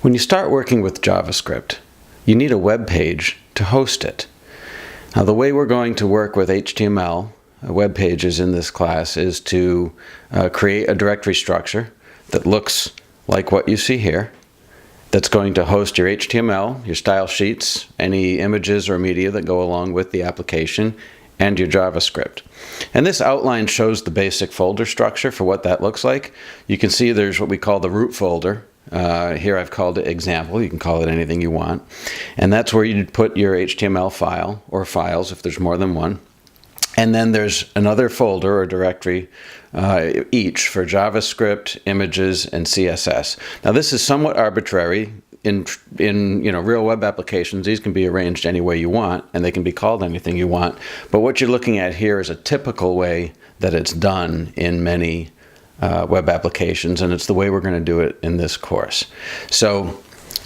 When you start working with JavaScript, you need a web page to host it. Now, the way we're going to work with HTML web pages in this class is to create a directory structure that looks like what you see here, that's going to host your HTML, your style sheets, any images or media that go along with the application, and your JavaScript. And this outline shows the basic folder structure for what that looks like. You can see there's what we call the root folder. Here I've called it example. You can call it anything you want. And that's where you'd put your HTML file or files if there's more than one. And then there's another folder or directory each for JavaScript, images, and CSS. Now this is somewhat arbitrary. In real web applications, these can be arranged any way you want, and they can be called anything you want. But what you're looking at here is a typical way that it's done in many web applications, and it's the way we're going to do it in this course. So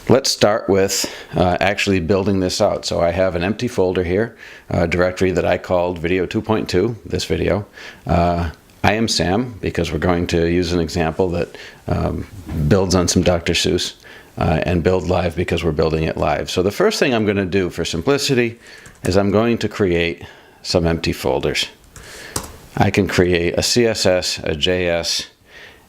let's start with actually building this out. So I have an empty folder here, a directory that I called Video2.2, this video. I am Sam, because we're going to use an example that builds on some Dr. Seuss, and build live because we're building it live. So the first thing I'm going to do for simplicity is I'm going to create some empty folders. I can create a CSS, a JS,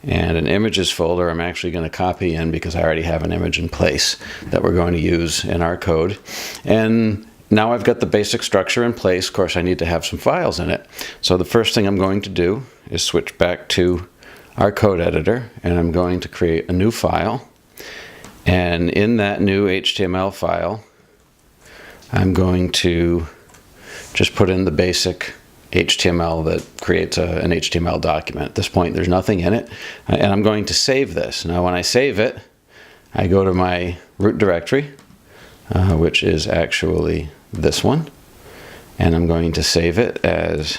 and an images folder I'm actually going to copy in because I already have an image in place that we're going to use in our code. And now I've got the basic structure in place. Of course, I need to have some files in it. So the first thing I'm going to do is switch back to our code editor, and I'm going to create a new file. And in that new HTML file, I'm going to just put in the basic HTML that creates an HTML document. At this point, there's nothing in it, and I'm going to save this. Now, when I save it, I go to my root directory, which is actually this one, and I'm going to save it as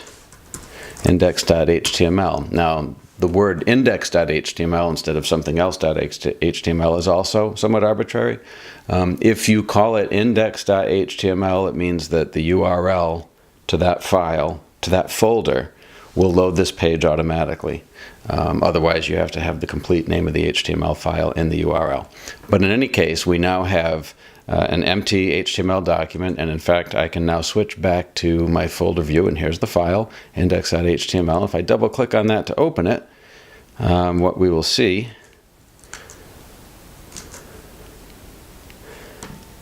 index.html. Now, the word index.html instead of something else.html is also somewhat arbitrary. If you call it index.html, it means that the URL to that file, to that folder, will load this page automatically. Otherwise, you have to have the complete name of the HTML file in the URL. But in any case, we now have an empty HTML document, and in fact, I can now switch back to my folder view, and here's the file, index.html. If I double click on that to open it, what we will see,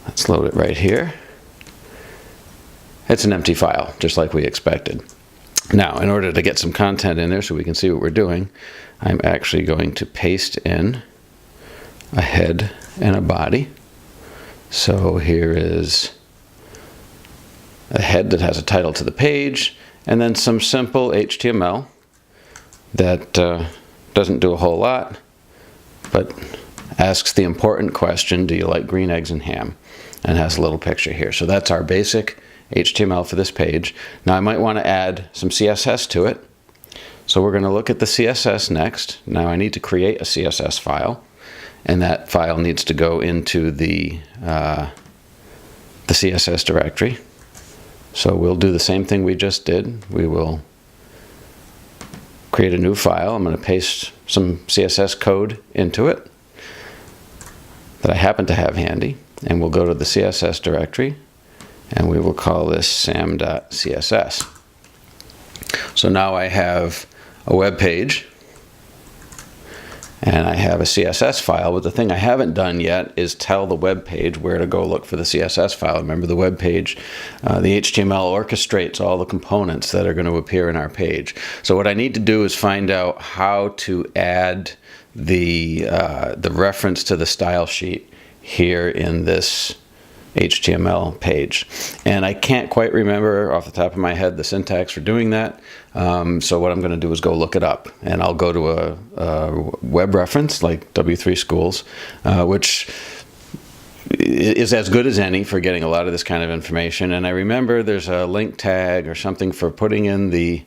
let's load it right here. It's an empty file, just like we expected. Now, in order to get some content in there so we can see what we're doing, I'm actually going to paste in a head and a body. So here is a head that has a title to the page, and then some simple HTML that doesn't do a whole lot, but asks the important question, do you like green eggs and ham? And has a little picture here. So that's our basic HTML for this page. Now I might want to add some CSS to it. So we're going to look at the CSS next. Now I need to create a CSS file, and that file needs to go into the CSS directory. So we'll do the same thing we just did. We will create a new file. I'm going to paste some CSS code into it that I happen to have handy, and we'll go to the CSS directory, and we will call this sam.css. So now I have a web page, and I have a CSS file, but the thing I haven't done yet is tell the web page where to go look for the CSS file. Remember, the web page, the HTML orchestrates all the components that are going to appear in our page. So what I need to do is find out how to add the reference to the style sheet here in this HTML page. And I can't quite remember off the top of my head the syntax for doing that. So what I'm going to do is go look it up, and I'll go to a web reference like W3 Schools, which is as good as any for getting a lot of this kind of information. And I remember there's a link tag or something for putting in the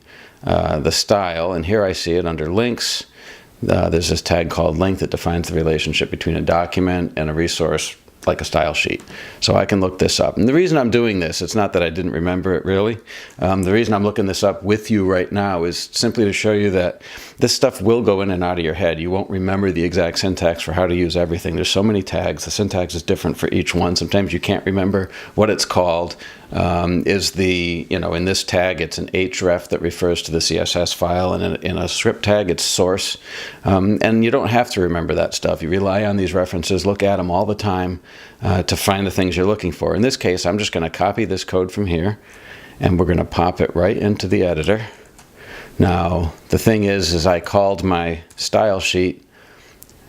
style, and here I see it under links. There's this tag called link that defines the relationship between a document and a resource like a style sheet. So I can look this up. And the reason I'm doing this, it's not that I didn't remember it really. The reason I'm looking this up with you right now is simply to show you that this stuff will go in and out of your head. You won't remember the exact syntax for how to use everything. There's so many tags. The syntax is different for each one. Sometimes you can't remember what it's called. In this tag, it's an href that refers to the CSS file, and in a script tag, it's source. And you don't have to remember that stuff. You rely on these references, look at them all the time to find the things you're looking for. In this case, I'm just going to copy this code from here, and we're going to pop it right into the editor. Now, the thing is I called my style sheet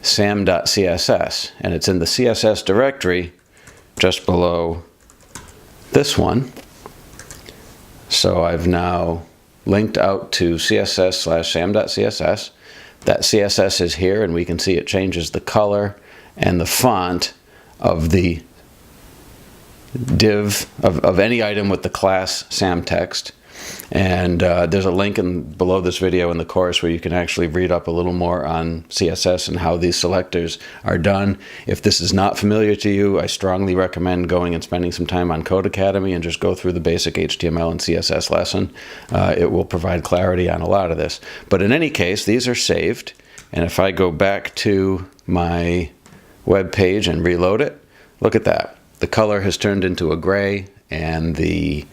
sam.css, and it's in the CSS directory just below this one. So I've now linked out to css/sam.css. That CSS is here, and we can see it changes the color and the font of the div of any item with the class sam text. And there's a link below this video in the course where you can actually read up a little more on CSS and how these selectors are done. If this is not familiar to you, I strongly recommend going and spending some time on Code Academy and just go through the basic HTML and CSS lesson. It will provide clarity on a lot of this. But in any case, these are saved. And if I go back to my web page and reload it, look at that. The color has turned into a gray, and this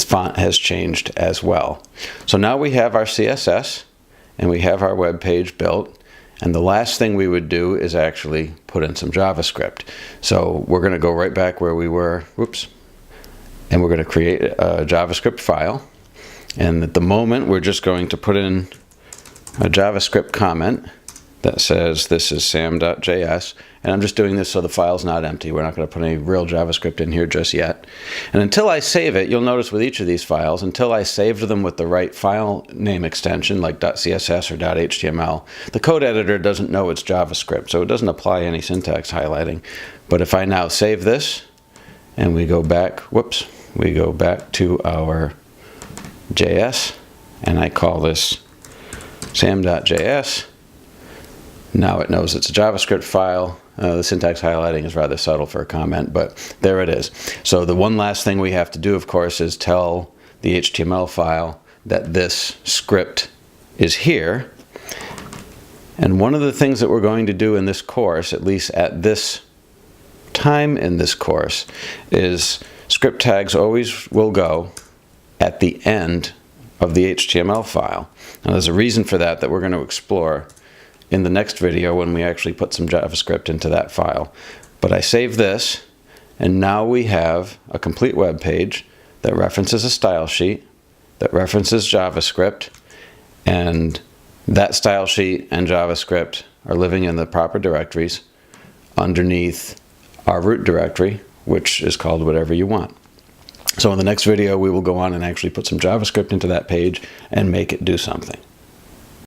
font has changed as well. So now we have our CSS and we have our web page built, and the last thing we would do is actually put in some JavaScript. So we're going to go right back where we were, and we're going to create a JavaScript file. And at the moment, we're just going to put in a JavaScript comment that says this is sam.js, and I'm just doing this so the file's not empty. We're not going to put any real JavaScript in here just yet. And until I save it, you'll notice with each of these files, until I saved them with the right file name extension like .css or .html, the code editor doesn't know it's JavaScript, so it doesn't apply any syntax highlighting. But if I now save this and we go back, we go back to our JS, and I call this sam.js. Now it knows it's a JavaScript file. The syntax highlighting is rather subtle for a comment, but there it is. So the one last thing we have to do, of course, is tell the HTML file that this script is here. And one of the things that we're going to do in this course, at least at this time in this course, is script tags always will go at the end of the HTML file. Now there's a reason for that we're going to explore in the next video when we actually put some JavaScript into that file. But I save this, and now we have a complete web page that references a style sheet, that references JavaScript, and that style sheet and JavaScript are living in the proper directories underneath our root directory, which is called whatever you want. So in the next video, we will go on and actually put some JavaScript into that page and make it do something.